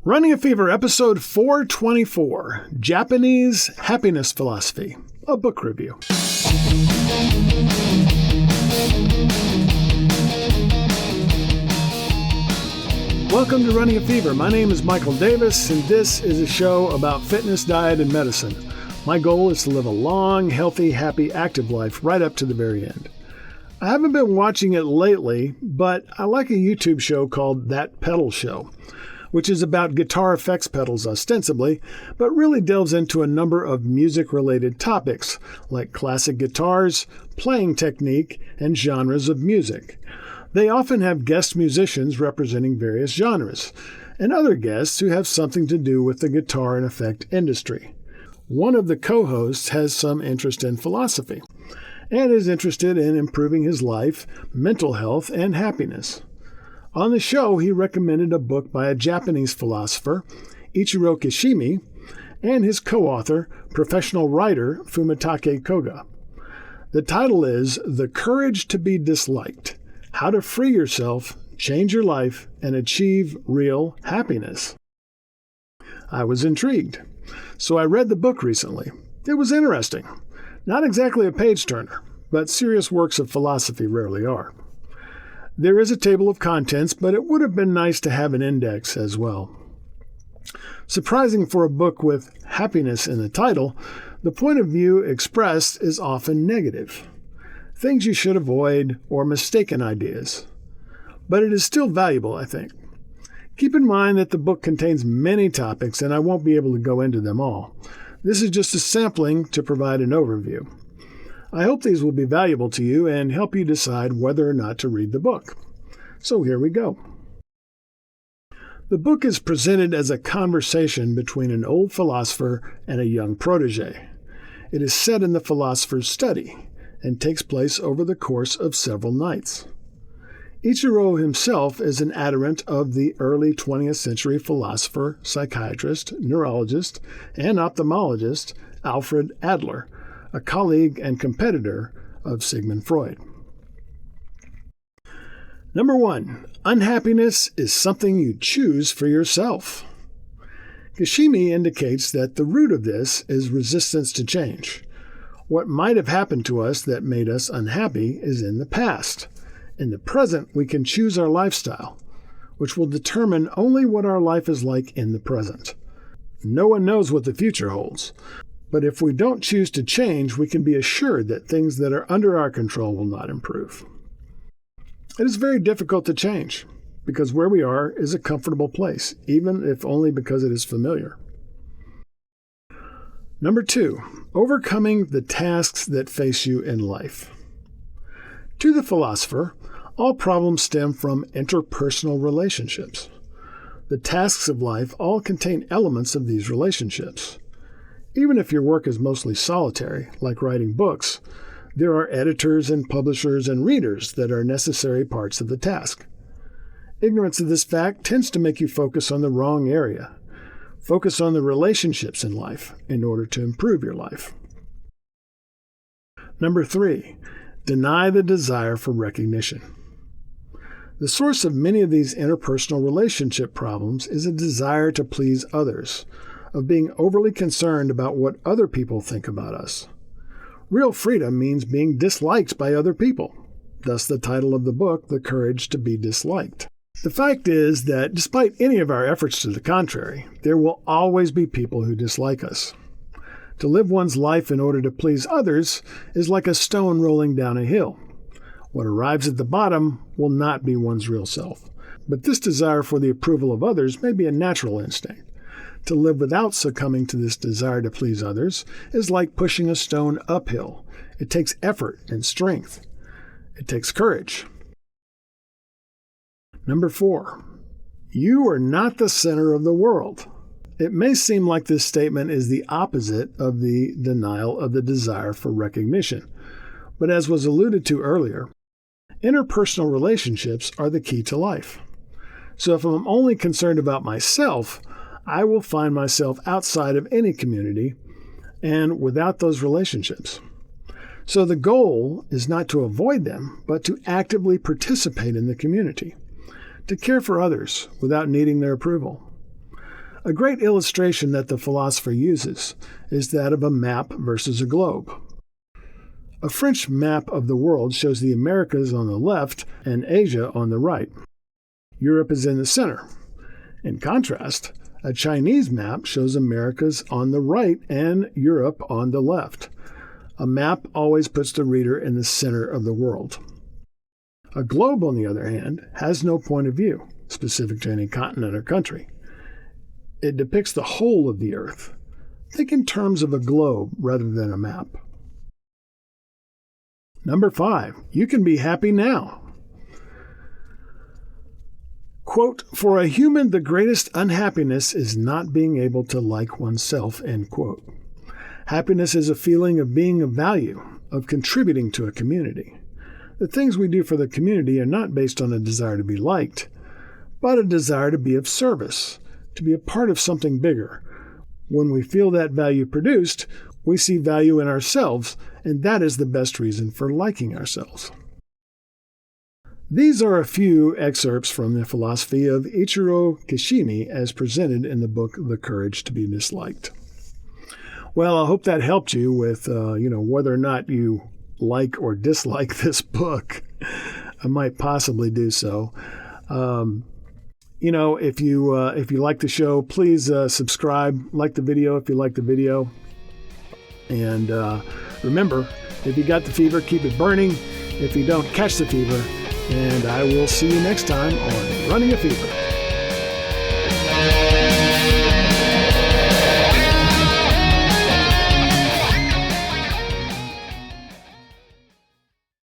Running a Fever, episode 424, Japanese Happiness Philosophy, a book review. Welcome to Running a Fever. My name is Michael Davis, and this is a show about fitness, diet, and medicine. My goal is to live a long, healthy, happy, active life right up to the very end. I haven't been watching it lately, but I like a YouTube show called That Pedal Show, which is about guitar effects pedals ostensibly, but really delves into a number of music-related topics, like classic guitars, playing technique, and genres of music. They often have guest musicians representing various genres, and other guests who have something to do with the guitar and effect industry. One of the co-hosts has some interest in philosophy, and is interested in improving his life, mental health, and happiness. On the show, he recommended a book by a Japanese philosopher, Ichiro Kishimi, and his co-author, professional writer Fumitake Koga. The title is The Courage to be Disliked: How to Free Yourself, Change Your Life, and Achieve Real Happiness. I was intrigued, so I read the book recently. It was interesting. Not exactly a page-turner, but serious works of philosophy rarely are. There is a table of contents, but it would have been nice to have an index as well. Surprising for a book with happiness in the title, the point of view expressed is often negative. Things you should avoid or mistaken ideas. But it is still valuable, I think. Keep in mind that the book contains many topics and I won't be able to go into them all. This is just a sampling to provide an overview. I hope these will be valuable to you and help you decide whether or not to read the book. So here we go. The book is presented as a conversation between an old philosopher and a young protege. It is set in the philosopher's study and takes place over the course of several nights. Ichiro himself is an adherent of the early 20th century philosopher, psychiatrist, neurologist, and ophthalmologist Alfred Adler, a colleague and competitor of Sigmund Freud. Number 1, unhappiness is something you choose for yourself. Kishimi indicates that the root of this is resistance to change. What might have happened to us that made us unhappy is in the past. In the present, we can choose our lifestyle, which will determine only what our life is like in the present. No one knows what the future holds. But if we don't choose to change, we can be assured that things that are under our control will not improve. It is very difficult to change, because where we are is a comfortable place, even if only because it is familiar. Number 2, overcoming the tasks that face you in life. To the philosopher, all problems stem from interpersonal relationships. The tasks of life all contain elements of these relationships. Even if your work is mostly solitary, like writing books, there are editors and publishers and readers that are necessary parts of the task. Ignorance of this fact tends to make you focus on the wrong area. Focus on the relationships in life in order to improve your life. Number 3, deny the desire for recognition. The source of many of these interpersonal relationship problems is a desire to please others, of being overly concerned about what other people think about us. Real freedom means being disliked by other people. Thus the title of the book, The Courage to be Disliked. The fact is that despite any of our efforts to the contrary, there will always be people who dislike us. To live one's life in order to please others is like a stone rolling down a hill. What arrives at the bottom will not be one's real self. But this desire for the approval of others may be a natural instinct. To live without succumbing to this desire to please others is like pushing a stone uphill. It takes effort and strength. It takes courage. Number 4, you are not the center of the world. It may seem like this statement is the opposite of the denial of the desire for recognition. But as was alluded to earlier, interpersonal relationships are the key to life. So if I'm only concerned about myself, I will find myself outside of any community and without those relationships. So the goal is not to avoid them, but to actively participate in the community, to care for others without needing their approval. A great illustration that the philosopher uses is that of a map versus a globe. A French map of the world shows the Americas on the left and Asia on the right. Europe is in the center. In contrast, a Chinese map shows Americas on the right and Europe on the left. A map always puts the reader in the center of the world. A globe, on the other hand, has no point of view specific to any continent or country. It depicts the whole of the earth. Think in terms of a globe rather than a map. Number 5, you can be happy now. Quote, "For a human, the greatest unhappiness is not being able to like oneself," end quote. Happiness is a feeling of being of value, of contributing to a community. The things we do for the community are not based on a desire to be liked, but a desire to be of service, to be a part of something bigger. When we feel that value produced, we see value in ourselves, and that is the best reason for liking ourselves. These are a few excerpts from the philosophy of Ichiro Kishimi as presented in the book The Courage to be Disliked. Well, I hope that helped you with, whether or not you like or dislike this book. I might possibly do so. If you like the show, please subscribe, like the video if you like the video. And remember, if you got the fever, keep it burning. If you don't, catch the fever. And I will see you next time on Running a Fever.